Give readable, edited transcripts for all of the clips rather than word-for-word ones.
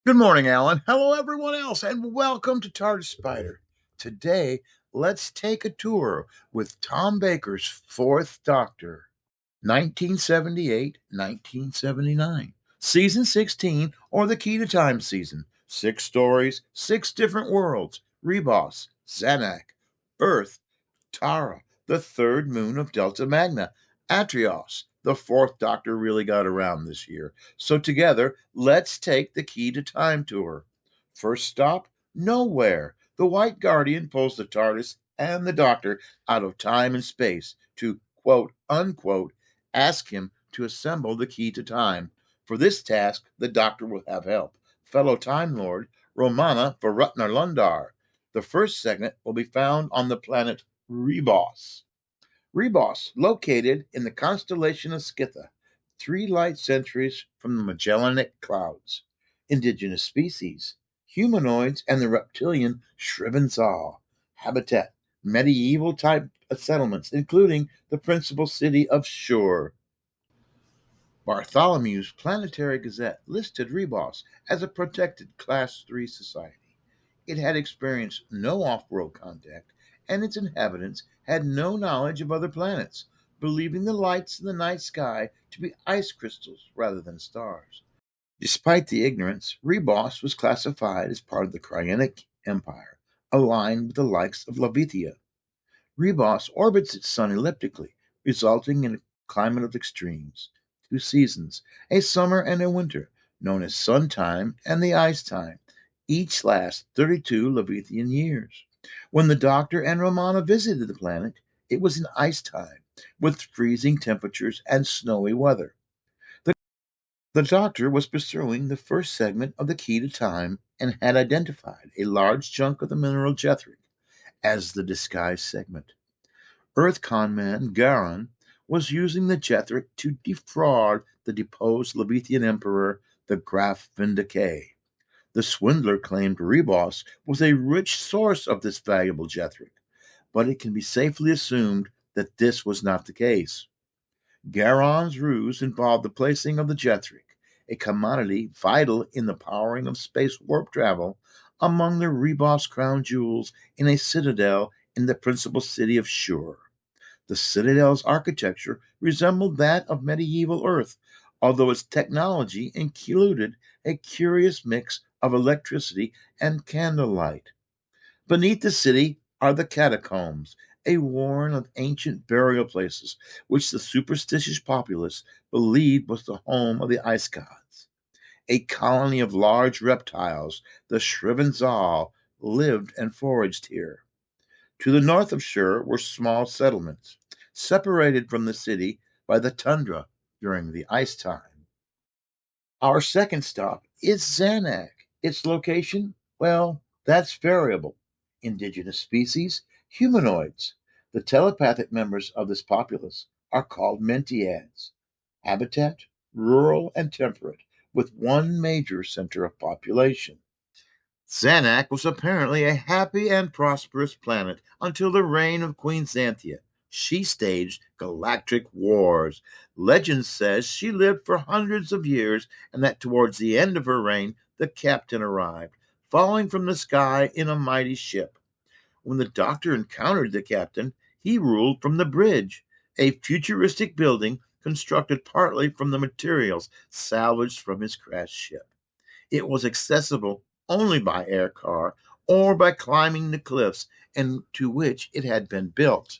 Good morning, Alan. Hello, everyone else, and welcome to TARDIS Spider. Today, let's take a tour with Tom Baker's Fourth Doctor, 1978 1979. Season 16, or the Key to Time season. 6 stories, 6 different worlds. Ribos, Zanak, Earth, Tara, the third moon of Delta Magna, Atrios. The fourth Doctor really got around this year. So, together, let's take the Key to Time tour. First stop, nowhere. The White Guardian pulls the TARDIS and the Doctor out of time and space to, quote unquote, ask him to assemble the Key to Time. For this task, the Doctor will have help. Fellow Time Lord Romana Varutner Lundar. The first segment will be found on the planet Ribos. Ribos, located in the constellation of Scytha, 3 light centuries from the Magellanic Clouds. Indigenous species, humanoids, and the reptilian Shrivenzahl. Habitat, medieval type settlements, including the principal city of Shur. Bartholomew's Planetary Gazette listed Ribos as a protected Class 3 society. It had experienced no off world contact, and its inhabitants had no knowledge of other planets, believing the lights in the night sky to be ice crystals rather than stars. Despite the ignorance, Ribos was classified as part of the Cryonic Empire, aligned with the likes of Lavithia. Ribos orbits its sun elliptically, resulting in a climate of extremes. 2 seasons, a summer and a winter, known as sun time and the ice time. Each lasts 32 Levithian years. When the Doctor and Romana visited the planet, it was in ice time, with freezing temperatures and snowy weather. The, the Doctor was pursuing the first segment of the Key to Time and had identified a large chunk of the mineral Jethric as the disguised segment. Earth conman Garon was using the Jethric to defraud the deposed Levithian emperor, the Graf Vindicay. The swindler claimed Ribos was a rich source of this valuable Jethric, but it can be safely assumed that this was not the case. Garon's ruse involved the placing of the Jethric, a commodity vital in the powering of space warp travel, among the Ribos crown jewels in a citadel in the principal city of Shur. The citadel's architecture resembled that of medieval Earth, although its technology included a curious mix of electricity and candlelight. Beneath the city are the catacombs, a warren of ancient burial places which the superstitious populace believed was the home of the ice gods. A colony of large reptiles, the Shrivenzahl, lived and foraged here. To the north of Shur were small settlements, separated from the city by the tundra during the ice time. Our second stop is Zanak. Its location? Well, that's variable. Indigenous species, humanoids. The telepathic members of this populace are called Mentiads. Habitat, rural and temperate, with one major center of population. Zanak was apparently a happy and prosperous planet until the reign of Queen Xanthia. She staged galactic wars. Legend says she lived for hundreds of years and that towards the end of her reign, the captain arrived, falling from the sky in a mighty ship. When the Doctor encountered the captain, he ruled from the bridge, a futuristic building constructed partly from the materials salvaged from his crashed ship. It was accessible only by air car or by climbing the cliffs into which it had been built.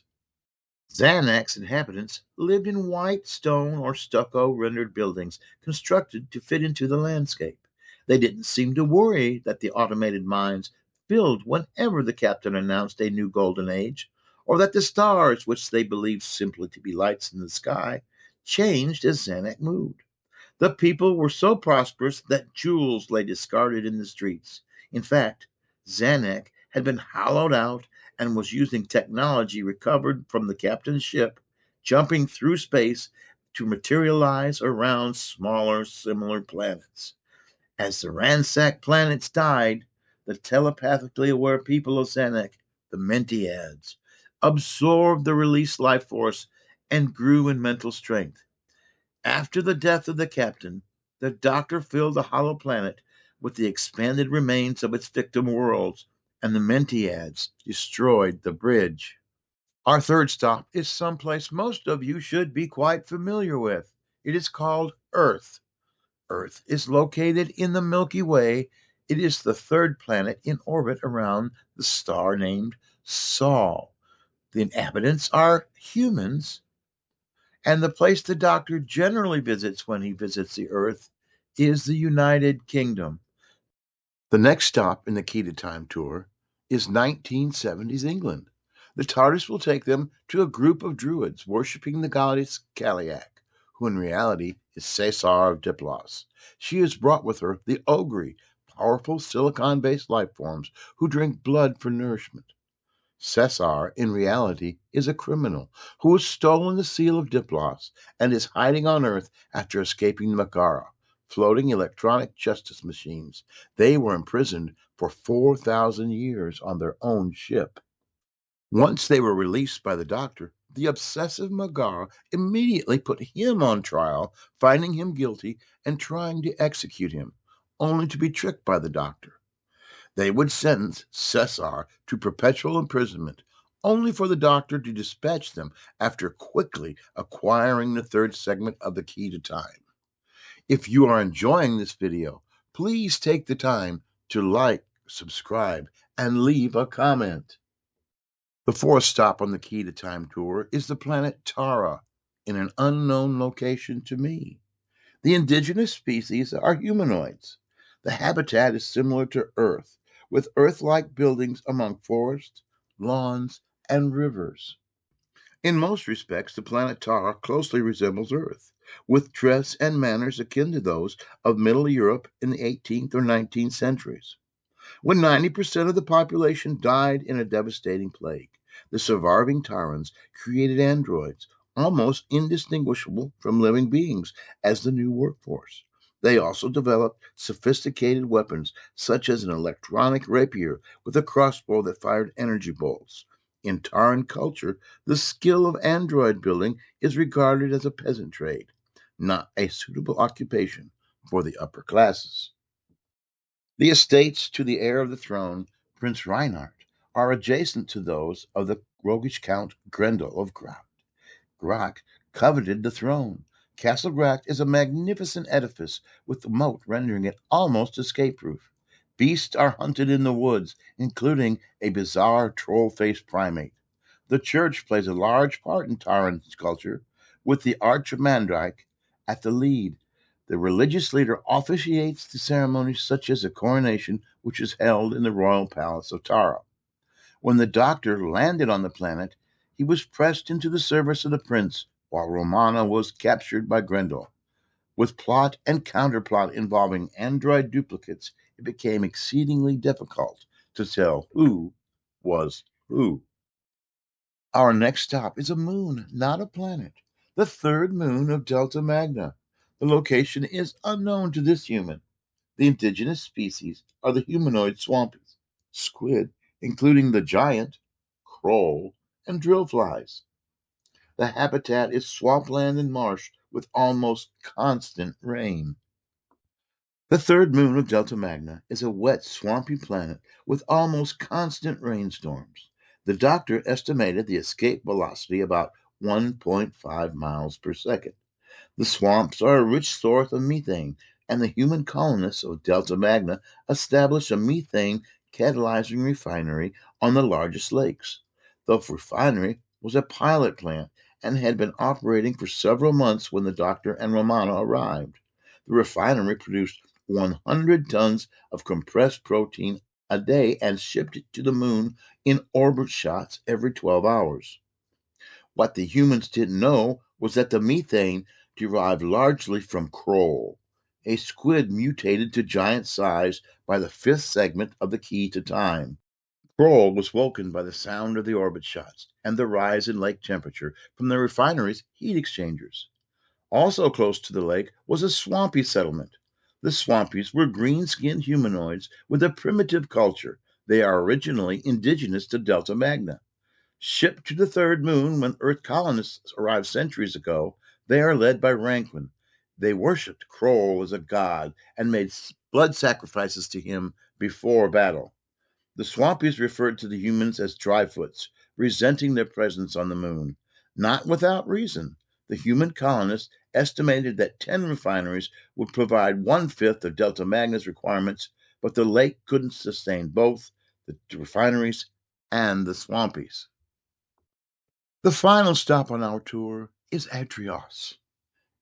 Zanak's inhabitants lived in white stone or stucco rendered buildings constructed to fit into the landscape. They didn't seem to worry that the automated mines filled whenever the captain announced a new golden age, or that the stars, which they believed simply to be lights in the sky, changed as Zanak moved. The people were so prosperous that jewels lay discarded in the streets. In fact, Zanak had been hollowed out and was using technology recovered from the captain's ship, jumping through space to materialize around smaller, similar planets. As the ransacked planets died, the telepathically aware people of Zanak, the Mentiads, absorbed the released life force and grew in mental strength. After the death of the captain, the Doctor filled the hollow planet with the expanded remains of its victim worlds, and the Mentiads destroyed the bridge. Our third stop is someplace most of you should be quite familiar with. It is called Earth. Earth is located in the Milky Way. It is the third planet in orbit around the star named Sol. The inhabitants are humans, and the place the Doctor generally visits when he visits the Earth is the United Kingdom. The next stop in the Key to Time tour is 1970s England. The TARDIS will take them to a group of druids worshipping the goddess Caliac, who in reality is Caesar of Diplos. She has brought with her the Ogre, powerful silicon-based life forms who drink blood for nourishment. Caesar, in reality, is a criminal who has stolen the seal of Diplos and is hiding on Earth after escaping Megara, floating electronic justice machines. They were imprisoned for 4,000 years on their own ship. Once they were released by the Doctor, the obsessive Megara immediately put him on trial, finding him guilty and trying to execute him, only to be tricked by the Doctor. They would sentence Caesar to perpetual imprisonment, only for the Doctor to dispatch them after quickly acquiring the third segment of the Key to Time. If you are enjoying this video, please take the time to like, subscribe, and leave a comment. The fourth stop on the Key to Time tour is the planet Tara, in an unknown location to me. The indigenous species are humanoids. The habitat is similar to Earth, with Earth-like buildings among forests, lawns, and rivers. In most respects, the planet Tara closely resembles Earth, with dress and manners akin to those of Middle Europe in the 18th or 19th centuries. When 90% of the population died in a devastating plague, the surviving Tarans created androids, almost indistinguishable from living beings, as the new workforce. They also developed sophisticated weapons, such as an electronic rapier with a crossbow that fired energy bolts. In Taran culture, the skill of android building is regarded as a peasant trade, not a suitable occupation for the upper classes. The estates to the heir of the throne, Prince Reinhard, are adjacent to those of the roguish Count Grendel of Gracht. Gracht coveted the throne. Castle Gracht is a magnificent edifice with the moat rendering it almost escape-proof. Beasts are hunted in the woods, including a bizarre troll-faced primate. The church plays a large part in Taran's culture, with the Archimandrite at the lead. The religious leader officiates the ceremonies such as the coronation, which is held in the royal palace of Tara. When the Doctor landed on the planet, he was pressed into the service of the prince, while Romana was captured by Grendel. With plot and counterplot involving android duplicates, it became exceedingly difficult to tell who was who. Our next stop is a moon, not a planet, the third moon of Delta Magna. The location is unknown to this human. The indigenous species are the humanoid swampies, squid, including the giant, crow, and drillflies. The habitat is swampland and marsh with almost constant rain. The third moon of Delta Magna is a wet, swampy planet with almost constant rainstorms. The Doctor estimated the escape velocity about 1.5 miles per second. The swamps are a rich source of methane, and the human colonists of Delta Magna established a methane catalyzing refinery on the largest lakes. The refinery was a pilot plant and had been operating for several months when the Doctor and Romana arrived. The refinery produced 100 tons of compressed protein a day and shipped it to the moon in orbit shots every 12 hours. What the humans didn't know was that the methane derived largely from Kroll, a squid mutated to giant size by the fifth segment of the Key to Time. Kroll was woken by the sound of the orbit shots and the rise in lake temperature from the refinery's heat exchangers. Also close to the lake was a swampy settlement. The swampies were green-skinned humanoids with a primitive culture. They are originally indigenous to Delta Magna. Shipped to the third moon when Earth colonists arrived centuries ago, they are led by Rankin. They worshipped Kroll as a god and made blood sacrifices to him before battle. The Swampies referred to the humans as Dryfoots, resenting their presence on the moon. Not without reason. The human colonists estimated that 10 refineries would provide one-fifth of Delta Magna's requirements, but the lake couldn't sustain both the refineries and the Swampies. The final stop on our tour is Atrios.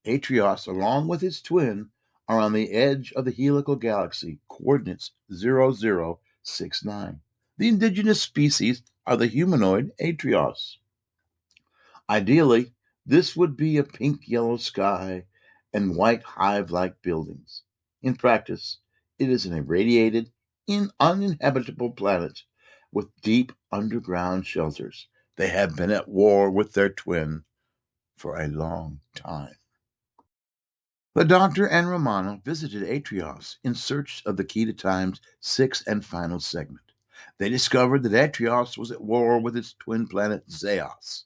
Atrios, along with its twin, are on the edge of the helical galaxy, coordinates 0069. The indigenous species are the humanoid Atrios. Ideally, this would be a pink yellow sky and white hive like buildings. In practice, it is an irradiated, uninhabitable planet with deep underground shelters. They have been at war with their twin for a long time. The Doctor and Romana visited Atrios in search of the key to Time's sixth and final segment. They discovered that Atrios was at war with its twin planet Zeos.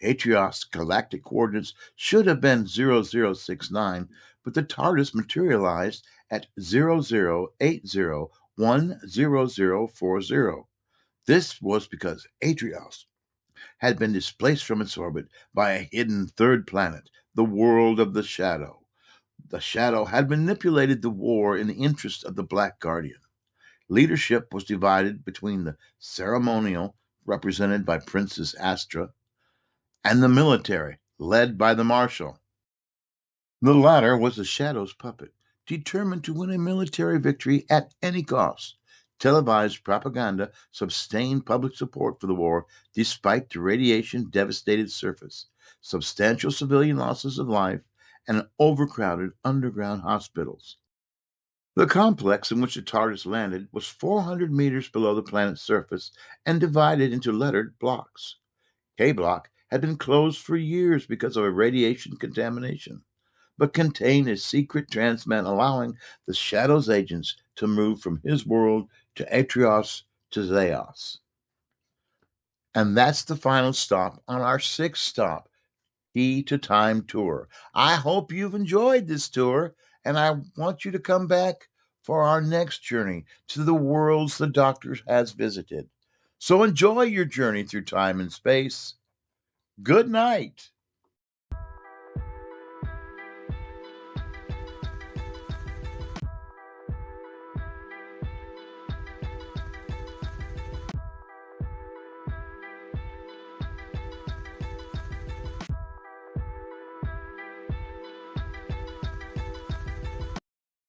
Atrios' galactic coordinates should have been 0069, but the TARDIS materialized at 0080100040. This was because Atrios had been displaced from its orbit by a hidden third planet, the world of the Shadow. The Shadow had manipulated the war in the interest of the Black Guardian. Leadership was divided between the ceremonial, represented by Princess Astra, and the military, led by the Marshal. The latter was the Shadow's puppet, determined to win a military victory at any cost. Televised propaganda sustained public support for the war despite the radiation-devastated surface, substantial civilian losses of life, and overcrowded underground hospitals. The complex in which the TARDIS landed was 400 meters below the planet's surface and divided into lettered blocks. K Block had been closed for years because of a radiation contamination, but contained a secret transmat allowing the Shadow's agents to move from his world to Atrios to Zeos. And that's the final stop on our sixth stop, Key to Time tour. I hope you've enjoyed this tour, and I want you to come back for our next journey to the worlds the Doctor has visited. So enjoy your journey through time and space. Good night.